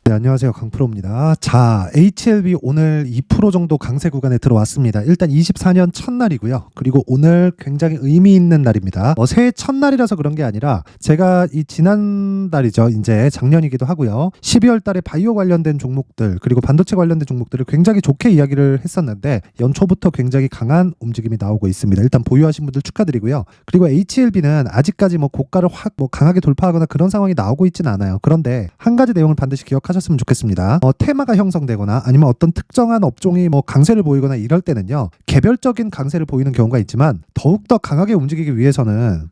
네, 안녕하세요. 강프로입니다. 자, HLB 오늘 2% 정도 강세 구간에 들어왔습니다. 일단 24년 첫날이고요. 그리고 오늘 굉장히 의미 있는 날입니다. 새해 첫날이라서 그런 게 아니라 제가 이 지난달이죠. 이제 작년이기도 하고요. 12월 달에 바이오 관련된 종목들 그리고 반도체 관련된 종목들을 굉장히 좋게 이야기를 했었는데 연초부터 굉장히 강한 움직임이 나오고 있습니다. 일단 보유하신 분들 축하드리고요. 그리고 HLB는 아직까지 고가를 확 강하게 돌파하거나 그런 상황이 나오고 있지는 않아요. 그런데 한 가지 내용을 반드시 기억하셨으면 좋겠습니다. 테마가 형성되거나 아니면 어떤 특정한 업종이 강세를 보이거나 이럴 때는요. 개별적인 강세를 보이는 경우가 있지만 더욱더 강하게 움직이기 위해서는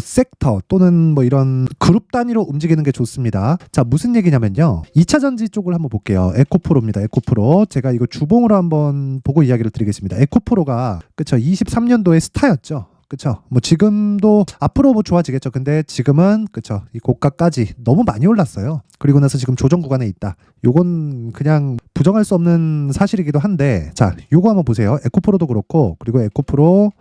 섹터 또는 이런 그룹 단위로 움직이는 게 좋습니다. 자, 무슨 얘기냐면요. 2차 전지 쪽을 한번 볼게요. 에코프로입니다. 에코프로. 제가 이거 주봉으로 한번 보고 이야기를 드리겠습니다. 에코프로가 그쵸 23년도에 스타였죠. 그쵸. 지금도 앞으로 좋아지겠죠. 근데 지금은 그쵸. 이 고가까지 너무 많이 올랐어요. 그리고 나서 지금 조정 구간에 있다. 요건 그냥 부정할 수 없는 사실이기도 한데, 자, 요거 한번 보세요. 에코프로도 그렇고, 그리고 에코프로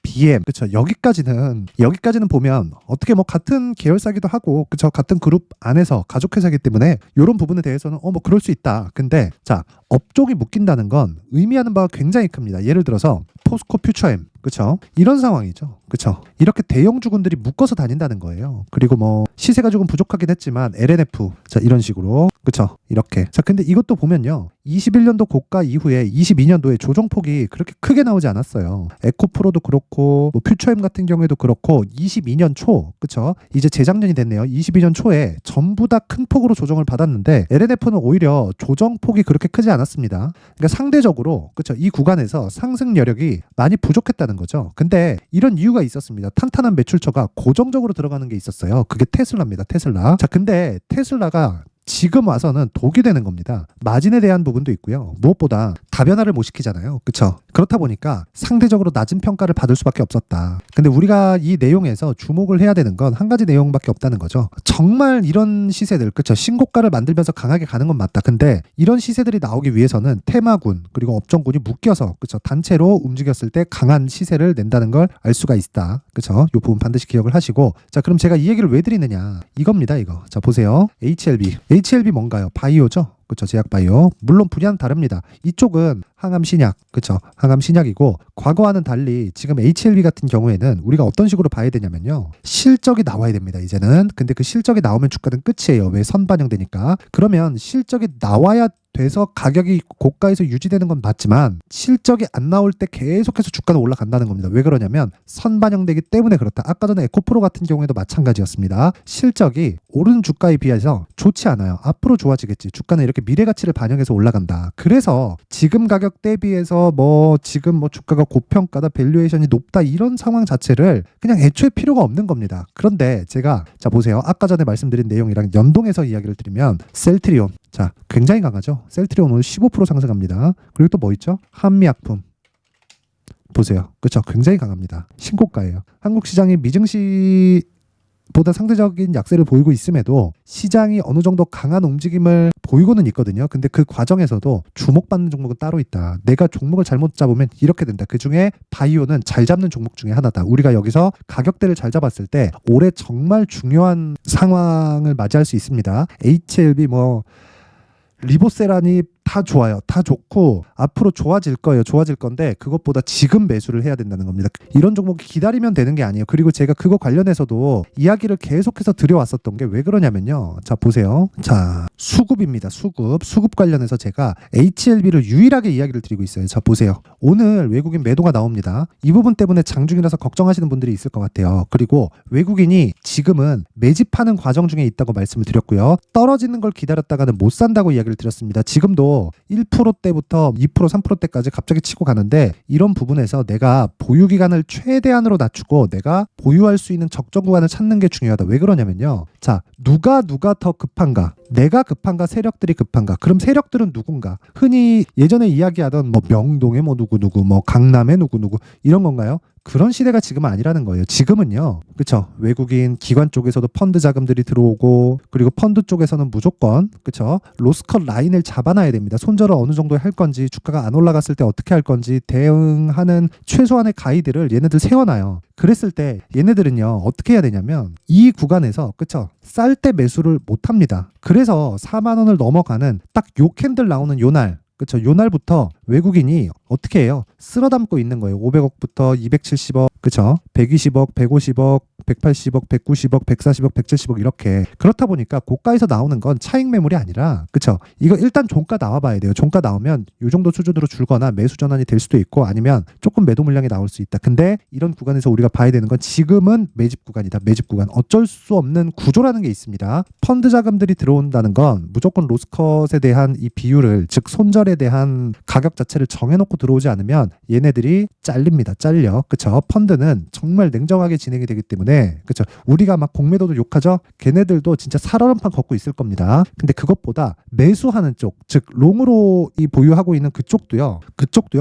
BM, 그쵸. 여기까지는 보면 어떻게 같은 계열사기도 하고, 그쵸. 같은 그룹 안에서 가족회사이기 때문에 요런 부분에 대해서는 그럴 수 있다. 근데 자, 업종이 묶인다는 건 의미하는 바가 굉장히 큽니다. 예를 들어서 포스코 퓨처엠, 그쵸? 이런 상황이죠. 그쵸? 이렇게 대형 주군들이 묶어서 다닌다는 거예요. 그리고 시세가 조금 부족하긴 했지만 LNF, 자, 이런 식으로, 그쵸? 이렇게. 자, 근데 이것도 보면요. 21년도 고가 이후에 22년도에 조정폭이 그렇게 크게 나오지 않았어요. 에코프로도 그렇고 퓨처엠 같은 경우에도 그렇고 22년 초, 그쵸? 이제 재작년이 됐네요. 22년 초에 전부 다 큰 폭으로 조정을 받았는데 LNF는 오히려 조정폭이 그렇게 크지 않았습니다. 그러니까 상대적으로, 그쵸? 이 구간에서 상승 여력이 많이 부족했다는 거죠. 근데 이런 이유가 있었습니다. 탄탄한 매출처가 고정적으로 들어가는 게 있었어요. 그게 테슬라입니다. 테슬라. 자, 근데 테슬라가 지금 와서는 독이 되는 겁니다. 마진에 대한 부분도 있고요. 무엇보다 다변화를 못 시키잖아요. 그쵸? 그렇다 보니까 상대적으로 낮은 평가를 받을 수밖에 없었다. 근데 우리가 이 내용에서 주목을 해야 되는 건 한 가지 내용밖에 없다는 거죠. 정말 이런 시세들, 그쵸? 신고가를 만들면서 강하게 가는 건 맞다. 근데 이런 시세들이 나오기 위해서는 테마군 그리고 업종군이 묶여서, 그쵸? 단체로 움직였을 때 강한 시세를 낸다는 걸 알 수가 있다. 그쵸? 이 부분 반드시 기억을 하시고, 자, 그럼 제가 이 얘기를 왜 드리느냐? 이겁니다. 이거. 자, 보세요. HLB 뭔가요? 바이오죠? 그쵸? 제약바이오. 물론 분야는 다릅니다. 이쪽은 항암신약, 그쵸? 항암신약이고, 과거와는 달리 지금 HLB 같은 경우에는 우리가 어떤 식으로 봐야 되냐면요. 실적이 나와야 됩니다, 이제는. 근데 그 실적이 나오면 주가는 끝이에요. 왜? 선반영되니까. 그러면 실적이 나와야 돼서 가격이 고가에서 유지되는 건 맞지만 실적이 안 나올 때 계속해서 주가는 올라간다는 겁니다. 왜 그러냐면 선반영되기 때문에 그렇다. 아까 전에 에코프로 같은 경우에도 마찬가지였습니다. 실적이 오른 주가에 비해서 좋지 않아요. 앞으로 좋아지겠지. 주가는 이렇게 미래 가치를 반영해서 올라간다. 그래서 지금 가격 대비해서 지금 주가가 고평가다, 밸류에이션이 높다, 이런 상황 자체를 그냥 애초에 필요가 없는 겁니다. 그런데 제가, 자, 보세요. 아까 전에 말씀드린 내용이랑 연동해서 이야기를 드리면 셀트리온, 자, 굉장히 강하죠. 셀트리온 오늘 15% 상승합니다. 그리고 또 뭐 있죠? 한미약품 보세요. 그렇죠? 굉장히 강합니다. 신고가예요. 한국 시장이 미증시보다 상대적인 약세를 보이고 있음에도 시장이 어느 정도 강한 움직임을 보이고는 있거든요. 근데 그 과정에서도 주목받는 종목은 따로 있다. 내가 종목을 잘못 잡으면 이렇게 된다. 그중에 바이오는 잘 잡는 종목 중에 하나다. 우리가 여기서 가격대를 잘 잡았을 때 올해 정말 중요한 상황을 맞이할 수 있습니다. HLB 리보세라니 다 좋아요. 다 좋고 앞으로 좋아질 거예요. 좋아질 건데 그것보다 지금 매수를 해야 된다는 겁니다. 이런 종목이 기다리면 되는 게 아니에요. 그리고 제가 그거 관련해서도 이야기를 계속해서 드려왔었던 게 왜 그러냐면요. 자, 보세요. 자, 수급입니다. 수급 관련해서 제가 HLB를 유일하게 이야기를 드리고 있어요. 자, 보세요. 오늘 외국인 매도가 나옵니다. 이 부분 때문에 장중이라서 걱정하시는 분들이 있을 것 같아요. 그리고 외국인이 지금은 매집하는 과정 중에 있다고 말씀을 드렸고요. 떨어지는 걸 기다렸다가는 못 산다고 이야기를 드렸습니다. 지금도 1%대부터 2%, 3%대까지 갑자기 치고 가는데 이런 부분에서 내가 보유 기간을 최대한으로 낮추고 내가 보유할 수 있는 적정 구간을 찾는 게 중요하다. 왜 그러냐면요. 자, 누가 더 급한가? 내가 급한가? 세력들이 급한가? 그럼 세력들은 누군가? 흔히 예전에 이야기하던 명동에 누구, 강남에 누구 이런 건가요? 그런 시대가 지금은 아니라는 거예요. 지금은요. 그쵸? 외국인 기관 쪽에서도 펀드 자금들이 들어오고 그리고 펀드 쪽에서는 무조건 그쵸? 로스컷 라인을 잡아놔야 됩니다. 손절을 어느 정도 할 건지 주가가 안 올라갔을 때 어떻게 할 건지 대응하는 최소한의 가이드를 얘네들 세워놔요. 그랬을 때 얘네들은요 어떻게 해야 되냐면 이 구간에서 그쵸? 쌀 때 매수를 못 합니다. 그래서 4만 원을 넘어가는 딱 요 캔들 나오는 요날 그쵸? 요날부터 외국인이 어떻게 해요? 쓸어 담고 있는 거예요. 500억부터 270억, 그쵸? 120억, 150억, 180억, 190억, 140억, 170억 이렇게. 그렇다 보니까 고가에서 나오는 건 차익 매물이 아니라, 그쵸? 이거 일단 종가 나와봐야 돼요. 종가 나오면 이 정도 수준으로 줄거나 매수 전환이 될 수도 있고 아니면 조금 매도 물량이 나올 수 있다. 근데 이런 구간에서 우리가 봐야 되는 건 지금은 매집 구간이다. 매집 구간. 어쩔 수 없는 구조라는 게 있습니다. 펀드 자금들이 들어온다는 건 무조건 로스컷에 대한 이 비율을, 즉 손절에 대한 가격 자체를 정해놓고 들어오지 않으면 얘네들이 잘립니다. 잘려. 그쵸? 펀드는 정말 냉정하게 진행이 되기 때문에 그쵸? 우리가 막 공매도도 욕하죠? 걔네들도 진짜 살얼음판 걷고 있을 겁니다. 근데 그것보다 매수하는 쪽, 즉 롱으로 이 보유하고 있는 그쪽도요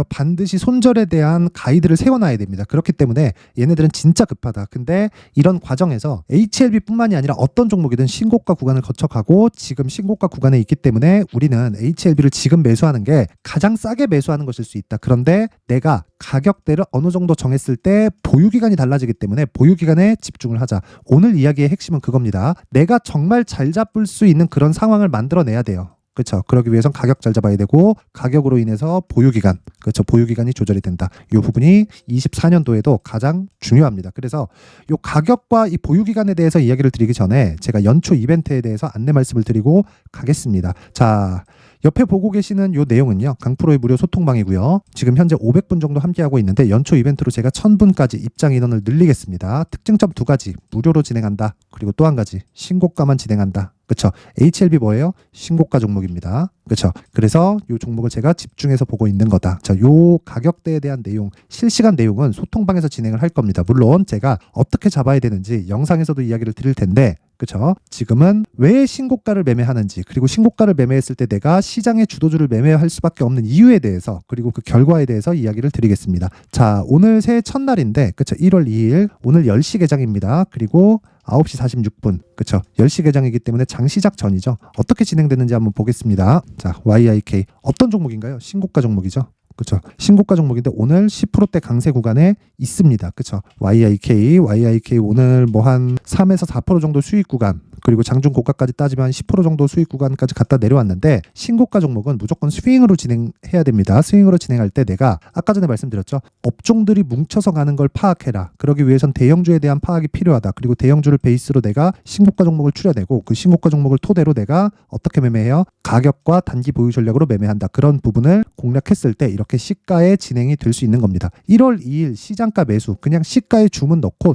반드시 손절에 대한 가이드를 세워놔야 됩니다. 그렇기 때문에 얘네들은 진짜 급하다. 근데 이런 과정에서 HLB뿐만이 아니라 어떤 종목이든 신고가 구간을 거쳐가고 지금 신고가 구간에 있기 때문에 우리는 HLB를 지금 매수하는 게 가장 싸게 매수하는 것일 수 있다. 그런데 내가 가격대를 어느 정도 정했을 때 보유기간이 달라지기 때문에 보유기간에 집중을 하자. 오늘 이야기의 핵심은 그겁니다. 내가 정말 잘 잡을 수 있는 그런 상황을 만들어내야 돼요. 그렇죠. 그러기 위해선 가격 잘 잡아야 되고 가격으로 인해서 보유기간, 그렇죠. 보유기간이 조절이 된다. 이 부분이 24년도에도 가장 중요합니다. 그래서 이 가격과 이 보유기간에 대해서 이야기를 드리기 전에 제가 연초 이벤트에 대해서 안내 말씀을 드리고 가겠습니다. 자, 옆에 보고 계시는 이 내용은요. 강프로의 무료 소통방이고요. 지금 현재 500분 정도 함께하고 있는데 연초 이벤트로 제가 1000분까지 입장 인원을 늘리겠습니다. 특징점 2가지. 무료로 진행한다. 그리고 또 한 가지. 신고가만 진행한다. 그렇죠. HLB 뭐예요? 신고가 종목입니다. 그렇죠. 그래서 이 종목을 제가 집중해서 보고 있는 거다. 자, 요 가격대에 대한 내용, 실시간 내용은 소통방에서 진행을 할 겁니다. 물론 제가 어떻게 잡아야 되는지 영상에서도 이야기를 드릴 텐데 그렇죠. 지금은 왜 신고가를 매매하는지 그리고 신고가를 매매했을 때 내가 시장의 주도주를 매매할 수밖에 없는 이유에 대해서 그리고 그 결과에 대해서 이야기를 드리겠습니다. 자, 오늘 새해 첫날인데 그렇죠. 1월 2일 오늘 10시 개장입니다. 그리고 9시 46분 그렇죠. 10시 개장이기 때문에 장 시작 전이죠. 어떻게 진행되는지 한번 보겠습니다. 자, YIK 어떤 종목인가요? 신고가 종목이죠. 그렇죠. 신고가 종목인데 오늘 10%대 강세 구간에 있습니다. 그렇죠. YIK 오늘 뭐 한 3에서 4% 정도 수익 구간 그리고 장중 고가까지 따지면 10% 정도 수익 구간까지 갖다 내려왔는데 신고가 종목은 무조건 스윙으로 진행해야 됩니다. 스윙으로 진행할 때 내가 아까 전에 말씀드렸죠. 업종들이 뭉쳐서 가는 걸 파악해라. 그러기 위해선 대형주에 대한 파악이 필요하다. 그리고 대형주를 베이스로 내가 신고가 종목을 추려내고 그 신고가 종목을 토대로 내가 어떻게 매매해요? 가격과 단기 보유 전략으로 매매한다. 그런 부분을 공략했을 때 이렇게 시가에 진행이 될 수 있는 겁니다. 1월 2일 시장가 매수 그냥 시가에 주문 넣고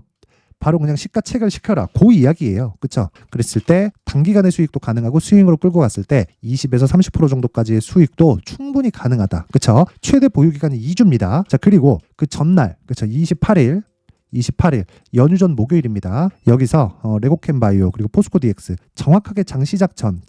바로 그냥 시가 체결시켜라. 그 이야기예요. 그렇죠? 그랬을 때 단기간의 수익도 가능하고 스윙으로 끌고 갔을 때 20에서 30% 정도까지의 수익도 충분히 가능하다. 그렇죠? 최대 보유 기간이 2주입니다. 자, 그리고 그 전날 그렇죠? 28일 연휴 전 목요일입니다. 여기서 레고캠 바이오 그리고 포스코 DX 정확하게 장 시작 전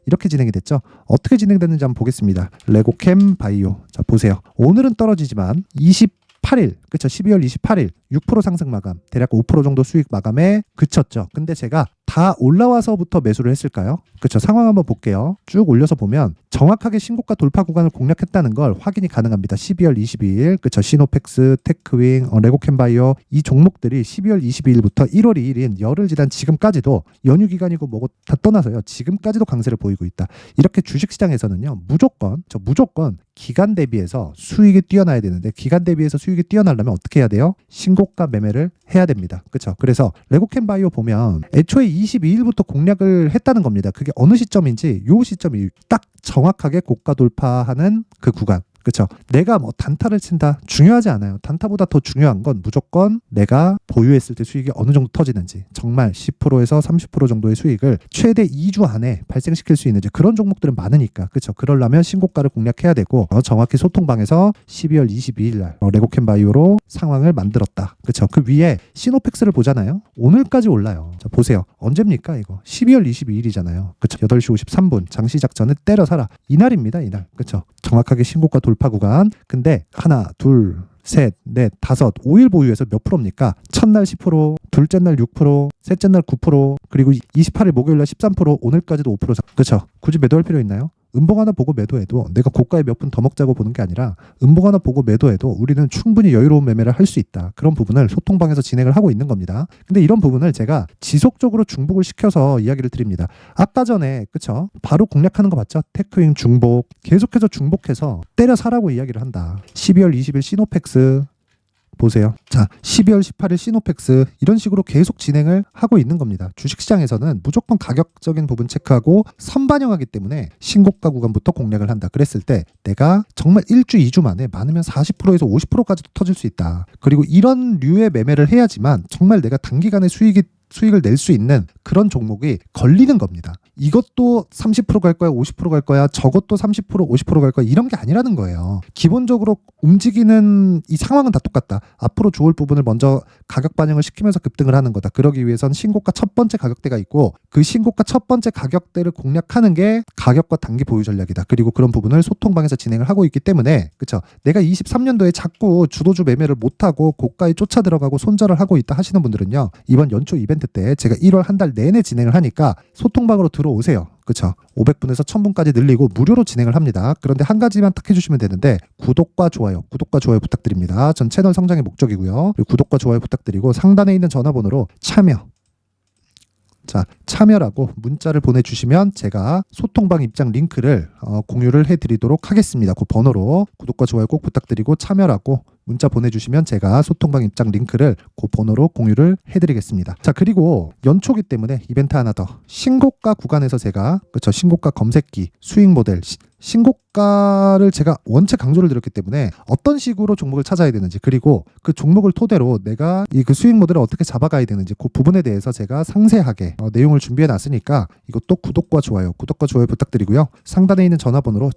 이렇게 진행이 됐죠. 어떻게 진행됐는지 한번 보겠습니다. 레고캠 바이오 자 보세요. 오늘은 떨어지지만 28일 그렇죠. 12월 28일 6% 상승 마감 대략 5% 정도 수익 마감에 그쳤죠. 근데 제가 다 올라와서부터 매수를 했을까요? 그렇죠. 상황 한번 볼게요. 쭉 올려서 보면 정확하게 신고가 돌파 구간을 공략했다는 걸 확인이 가능합니다. 12월 22일 그렇죠. 시노펙스, 테크윙, 레고캠바이오 이 종목들이 12월 22일부터 1월 2일인 열흘 지난 지금까지도 연휴 기간이고 뭐고 다 떠나서요. 지금까지도 강세를 보이고 있다. 이렇게 주식시장에서는요. 무조건 기간 대비해서 수익이 뛰어나야 되는데 기간 대비해서 수익이 뛰어나려면 어떻게 해야 돼요? 신고가 매매를 해야 됩니다. 그렇죠. 그래서 레고캠바이오 보면 애초에 22일부터 공략을 했다는 겁니다. 그게 어느 시점인지 요 시점이 딱 정확하게 고가 돌파하는 그 구간. 그렇죠. 내가 뭐 단타를 친다 중요하지 않아요. 단타보다 더 중요한 건 무조건 내가 보유했을 때 수익이 어느 정도 터지는지 정말 10%에서 30% 정도의 수익을 최대 2주 안에 발생시킬 수 있는지 그런 종목들은 많으니까 그렇죠. 그러려면 신고가를 공략해야 되고 정확히 소통방에서 12월 22일 날 레고캠 바이오로 상황을 만들었다. 그렇죠. 그 위에 시노펙스를 보잖아요. 오늘까지 올라요. 자, 보세요. 언제입니까 이거? 12월 22일이잖아요. 그렇죠. 8시 53분 장시작 전에 때려 사라. 이날입니다. 이날. 그렇죠. 정확하게 신고가 돌파 구간. 근데 하나, 둘, 셋, 넷, 다섯, 5일 보유해서 몇 프로입니까? 첫날 10%, 둘째 날 6%, 셋째 날 9%, 그리고 28일 목요일 날 13%, 오늘까지도 5%. 그렇죠? 굳이 매도할 필요 있나요? 음봉 하나 보고 매도해도 내가 고가에 몇 푼 더 먹자고 보는 게 아니라 음봉 하나 보고 매도해도 우리는 충분히 여유로운 매매를 할 수 있다. 그런 부분을 소통방에서 진행을 하고 있는 겁니다. 근데 이런 부분을 제가 지속적으로 중복을 시켜서 이야기를 드립니다. 아까 전에 그쵸? 바로 공략하는 거 봤죠? 테크윙 중복 계속해서 중복해서 때려 사라고 이야기를 한다. 12월 20일 시노펙스 보세요. 자, 12월 18일 시노펙스 이런 식으로 계속 진행을 하고 있는 겁니다. 주식시장에서는 무조건 가격적인 부분 체크하고 선반영하기 때문에 신고가 구간부터 공략을 한다. 그랬을 때 내가 정말 1주, 2주 만에 많으면 40%에서 50%까지도 터질 수 있다. 그리고 이런 류의 매매를 해야지만 정말 내가 단기간에 수익을 낼 수 있는 그런 종목이 걸리는 겁니다. 이것도 30%갈 거야, 50%갈 거야, 저것도 30%, 50%갈 거야 이런 게 아니라는 거예요. 기본적으로 움직이는 이 상황은 다 똑같다. 앞으로 좋을 부분을 먼저 가격 반영을 시키면서 급등을 하는 거다. 그러기 위해선 신고가 첫 번째 가격대가 있고 그 신고가 첫 번째 가격대를 공략하는 게 가격과 단기 보유 전략이다. 그리고 그런 부분을 소통방에서 진행을 하고 있기 때문에 그렇죠. 내가 23년도에 자꾸 주도주 매매를 못하고 고가에 쫓아 들어가고 손절을 하고 있다 하시는 분들은요. 이번 연초 이벤트 때 제가 1월 한 달 내내 진행을 하니까 소통방으로 들어오세요. 그렇죠. 500분에서 1000분까지 늘리고 무료로 진행을 합니다. 그런데 한 가지만 딱 해주시면 되는데 구독과 좋아요 부탁드립니다. 전 채널 성장의 목적이고요. 그리고 구독과 좋아요 부탁드리고 상단에 있는 전화번호로 참여라고 문자를 보내주시면 제가 소통방 입장 링크를 공유를 해드리도록 하겠습니다. 그 번호로 구독과 좋아요 꼭 부탁드리고 참여라고 문자 보내주시면 제가 소통방 입장 링크를 그 번호로 공유를 해드리겠습니다. 자, 그리고 연초기 때문에 이벤트 하나 더. 신고가 구간에서 제가 그렇죠. 신고가 검색기 수익 모델 신고가를 제가 원체 강조를 드렸기 때문에 어떤 식으로 종목을 찾아야 되는지 그리고 그 종목을 토대로 내가 이 그 수익 모델을 어떻게 잡아가야 되는지 그 부분에 대해서 제가 상세하게 내용을 준비해 놨으니까 이것도 구독과 좋아요 부탁드리고요. 상단에 있는 전화번호로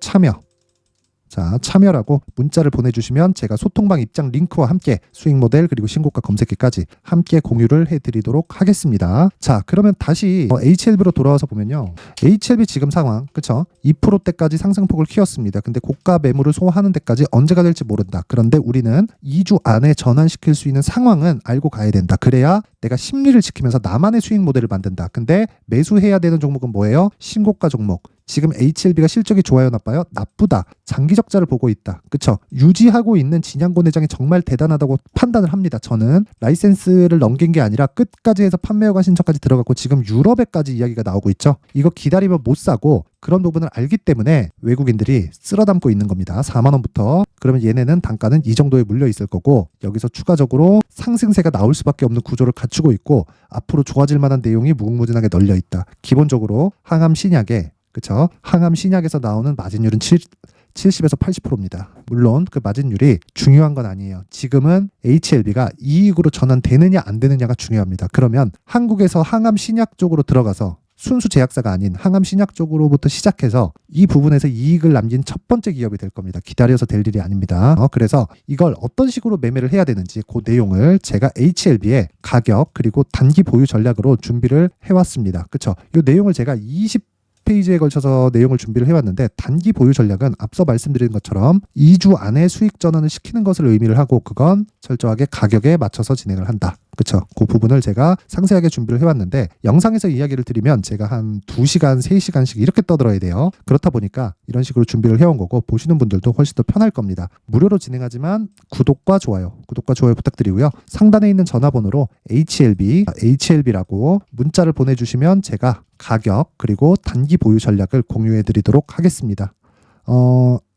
참여라고 문자를 보내주시면 제가 소통방 입장 링크와 함께 수익 모델 그리고 신고가 검색기까지 함께 공유를 해드리도록 하겠습니다. 자, 그러면 다시 HLB로 돌아와서 보면요. HLB 지금 상황 그쵸? 2%대까지 상승폭을 키웠습니다. 근데 고가 매물을 소화하는 데까지 언제가 될지 모른다. 그런데 우리는 2주 안에 전환시킬 수 있는 상황은 알고 가야 된다. 그래야 내가 심리를 지키면서 나만의 수익 모델을 만든다. 근데 매수해야 되는 종목은 뭐예요? 신고가 종목. 지금 HLB가 실적이 좋아요, 나빠요? 나쁘다. 장기 적자를 보고 있다. 그쵸? 유지하고 있는 진양고 내장이 정말 대단하다고 판단을 합니다. 저는 라이센스를 넘긴 게 아니라 끝까지 해서 판매 허가 신청까지 들어갔고 지금 유럽에까지 이야기가 나오고 있죠. 이거 기다리면 못 사고 그런 부분을 알기 때문에 외국인들이 쓸어 담고 있는 겁니다. 4만 원부터. 그러면 얘네는 단가는 이 정도에 물려 있을 거고 여기서 추가적으로 상승세가 나올 수밖에 없는 구조를 갖추고 있고 앞으로 좋아질 만한 내용이 무궁무진하게 널려 있다. 기본적으로 항암 신약에 그쵸? 항암 신약에서 나오는 마진율은 70에서 80%입니다. 물론 그 마진율이 중요한 건 아니에요. 지금은 HLB가 이익으로 전환되느냐 안 되느냐가 중요합니다. 그러면 한국에서 항암 신약 쪽으로 들어가서 순수 제약사가 아닌 항암 신약 쪽으로부터 시작해서 이 부분에서 이익을 남긴 첫 번째 기업이 될 겁니다. 기다려서 될 일이 아닙니다. 그래서 이걸 어떤 식으로 매매를 해야 되는지 그 내용을 제가 HLB의 가격 그리고 단기 보유 전략으로 준비를 해왔습니다. 그쵸? 이 내용을 제가 20페이지에 걸쳐서 내용을 준비를 해왔는데 단기 보유 전략은 앞서 말씀드린 것처럼 2주 안에 수익 전환을 시키는 것을 의미를 하고 그건 철저하게 가격에 맞춰서 진행을 한다. 그쵸? 그 부분을 제가 상세하게 준비를 해왔는데 영상에서 이야기를 드리면 제가 한 2시간, 3시간씩 이렇게 떠들어야 돼요. 그렇다 보니까 이런 식으로 준비를 해온 거고 보시는 분들도 훨씬 더 편할 겁니다. 무료로 진행하지만 구독과 좋아요 부탁드리고요. 상단에 있는 전화번호로 HLB라고 문자를 보내주시면 제가 가격 그리고 단기 보유 전략을 공유해 드리도록 하겠습니다.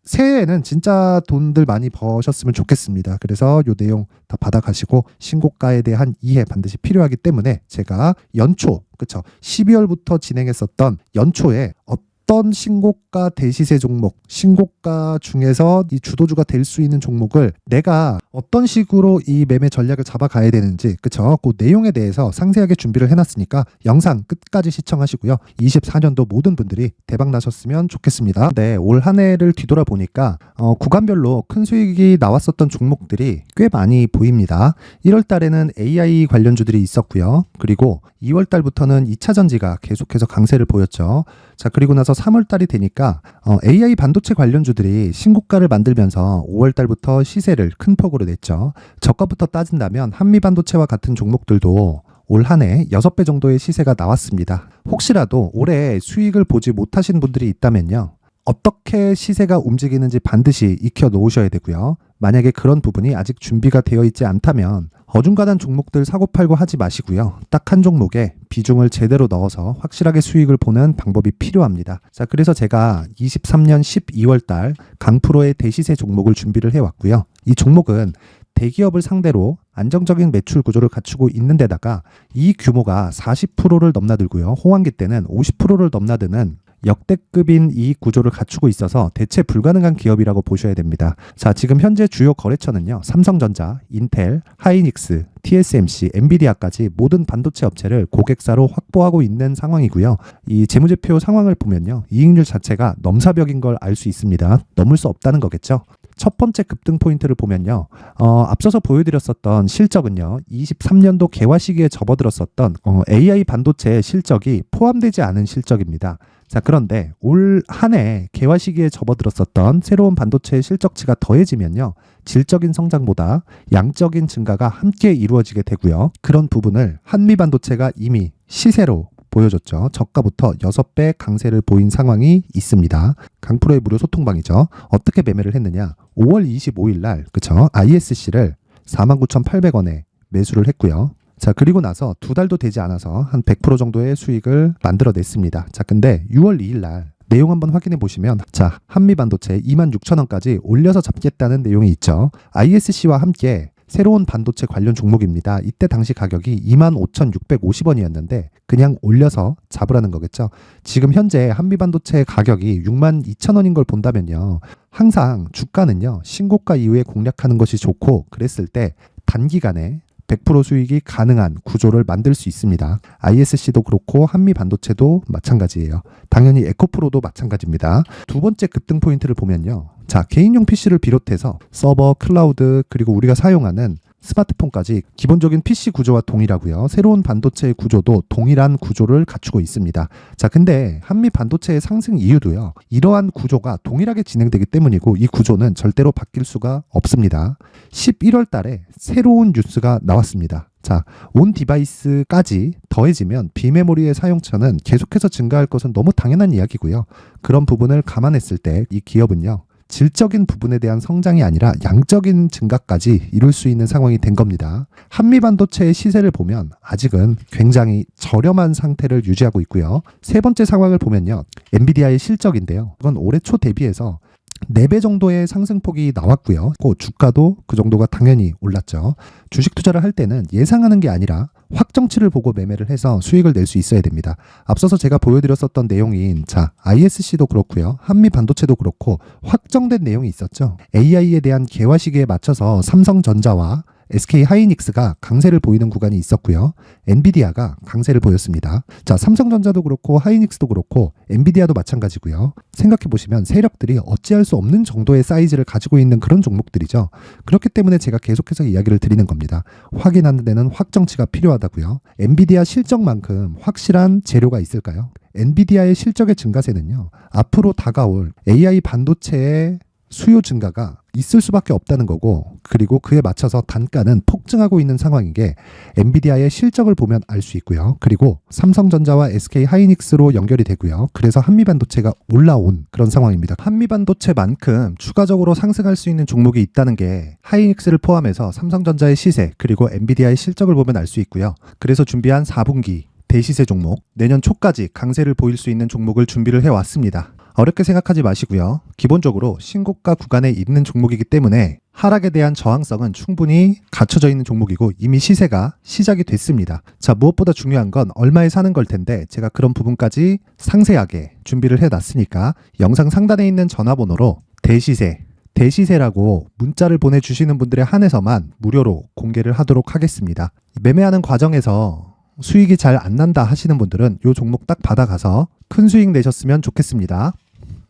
새해에는 진짜 돈들 많이 버셨으면 좋겠습니다. 그래서 이 내용 다 받아가시고 신고가에 대한 이해 반드시 필요하기 때문에 제가 연초, 그쵸? 12월부터 진행했었던 연초에 어떤 신고가 대시세 종목, 신고가 중에서 이 주도주가 될 수 있는 종목을 내가 어떤 식으로 이 매매 전략을 잡아가야 되는지, 그쵸? 그 내용에 대해서 상세하게 준비를 해놨으니까 영상 끝까지 시청하시고요. 24년도 모든 분들이 대박 나셨으면 좋겠습니다. 네, 올 한 해를 뒤돌아보니까 구간별로 큰 수익이 나왔었던 종목들이 꽤 많이 보입니다. 1월 달에는 AI 관련주들이 있었고요. 그리고 2월 달부터는 2차 전지가 계속해서 강세를 보였죠. 자, 그리고 나서 3월 달이 되니까 AI 반도체 관련주들이 신고가를 만들면서 5월 달부터 시세를 큰 폭으로 만들어냈죠. 저가부터 따진다면 한미반도체와 같은 종목들도 올 한 해 6배 정도의 시세가 나왔습니다. 혹시라도 올해 수익을 보지 못하신 분들이 있다면요. 어떻게 시세가 움직이는지 반드시 익혀 놓으셔야 되고요. 만약에 그런 부분이 아직 준비가 되어 있지 않다면 어중간한 종목들 사고팔고 하지 마시고요. 딱 한 종목에 비중을 제대로 넣어서 확실하게 수익을 보는 방법이 필요합니다. 자, 그래서 제가 23년 12월 달 강프로의 대시세 종목을 준비를 해왔고요. 이 종목은 대기업을 상대로 안정적인 매출 구조를 갖추고 있는 데다가 이 규모가 40%를 넘나들고요. 호황기 때는 50%를 넘나드는 역대급인 이익 구조를 갖추고 있어서 대체 불가능한 기업이라고 보셔야 됩니다. 자, 지금 현재 주요 거래처는요. 삼성전자, 인텔, 하이닉스, TSMC, 엔비디아까지 모든 반도체 업체를 고객사로 확보하고 있는 상황이고요. 이 재무제표 상황을 보면요. 이익률 자체가 넘사벽인 걸 알 수 있습니다. 넘을 수 없다는 거겠죠. 첫 번째 급등 포인트를 보면요. 앞서서 보여드렸었던 실적은요. 23년도 개화 시기에 접어들었었던 AI 반도체의 실적이 포함되지 않은 실적입니다. 자, 그런데 올 한 해 개화 시기에 접어들었었던 새로운 반도체의 실적치가 더해지면요. 질적인 성장보다 양적인 증가가 함께 이루어지게 되고요. 그런 부분을 한미반도체가 이미 시세로 보여줬죠. 저가부터 6배 강세를 보인 상황이 있습니다. 강프로의 무료 소통방이죠. 어떻게 매매를 했느냐. 5월 25일 날 그쵸? ISC를 49,800원에 매수를 했고요. 자, 그리고 나서 2달도 되지 않아서 한 100% 정도의 수익을 만들어냈습니다. 자, 근데 6월 2일 날 내용 한번 확인해 보시면 자, 한미반도체 26,000원까지 올려서 잡겠다는 내용이 있죠. ISC와 함께 새로운 반도체 관련 종목입니다. 이때 당시 가격이 25,650원이었는데 그냥 올려서 잡으라는 거겠죠. 지금 현재 한미반도체 가격이 62,000원인 걸 본다면요. 항상 주가는요. 신고가 이후에 공략하는 것이 좋고 그랬을 때 단기간에 100% 수익이 가능한 구조를 만들 수 있습니다. ISC도 그렇고 한미반도체도 마찬가지예요. 당연히 에코프로도 마찬가지입니다. 두 번째 급등 포인트를 보면요. 자, 개인용 PC를 비롯해서 서버, 클라우드, 그리고 우리가 사용하는 스마트폰까지 기본적인 PC 구조와 동일하고요. 새로운 반도체의 구조도 동일한 구조를 갖추고 있습니다. 자, 근데 한미 반도체의 상승 이유도요. 이러한 구조가 동일하게 진행되기 때문이고 이 구조는 절대로 바뀔 수가 없습니다. 11월 달에 새로운 뉴스가 나왔습니다. 자, 온 디바이스까지 더해지면 비메모리의 사용처는 계속해서 증가할 것은 너무 당연한 이야기고요. 그런 부분을 감안했을 때 이 기업은요. 질적인 부분에 대한 성장이 아니라 양적인 증가까지 이룰 수 있는 상황이 된 겁니다. 한미반도체의 시세를 보면 아직은 굉장히 저렴한 상태를 유지하고 있고요. 세 번째 상황을 보면요. 엔비디아의 실적인데요. 이건 올해 초 대비해서 4배 정도의 상승폭이 나왔고요. 그 주가도 그 정도가 당연히 올랐죠. 주식 투자를 할 때는 예상하는 게 아니라 확정치를 보고 매매를 해서 수익을 낼 수 있어야 됩니다. 앞서서 제가 보여드렸었던 내용인 자, ISC도 그렇고요. 한미 반도체도 그렇고 확정된 내용이 있었죠. AI에 대한 개화 시기에 맞춰서 삼성전자와 SK 하이닉스가 강세를 보이는 구간이 있었고요. 엔비디아가 강세를 보였습니다. 자, 삼성전자도 그렇고 하이닉스도 그렇고 엔비디아도 마찬가지고요. 생각해 보시면 세력들이 어찌할 수 없는 정도의 사이즈를 가지고 있는 그런 종목들이죠. 그렇기 때문에 제가 계속해서 이야기를 드리는 겁니다. 확인하는 데는 확정치가 필요하다고요. 엔비디아 실적만큼 확실한 재료가 있을까요? 엔비디아의 실적의 증가세는요. 앞으로 다가올 AI 반도체의 수요 증가가 있을 수밖에 없다는 거고 그리고 그에 맞춰서 단가는 폭증하고 있는 상황인 게 엔비디아의 실적을 보면 알 수 있고요. 그리고 삼성전자와 SK 하이닉스로 연결이 되고요. 그래서 한미반도체가 올라온 그런 상황입니다. 한미반도체만큼 추가적으로 상승할 수 있는 종목이 있다는 게 하이닉스를 포함해서 삼성전자의 시세 그리고 엔비디아의 실적을 보면 알 수 있고요. 그래서 준비한 4분기 대시세 종목 내년 초까지 강세를 보일 수 있는 종목을 준비를 해왔습니다. 어렵게 생각하지 마시고요. 기본적으로 신고가 구간에 있는 종목이기 때문에 하락에 대한 저항성은 충분히 갖춰져 있는 종목이고 이미 시세가 시작이 됐습니다. 자, 무엇보다 중요한 건 얼마에 사는 걸 텐데 제가 그런 부분까지 상세하게 준비를 해놨으니까 영상 상단에 있는 전화번호로 대시세라고 문자를 보내주시는 분들에 한해서만 무료로 공개를 하도록 하겠습니다. 매매하는 과정에서 수익이 잘 안 난다 하시는 분들은 이 종목 딱 받아가서 큰 수익 내셨으면 좋겠습니다.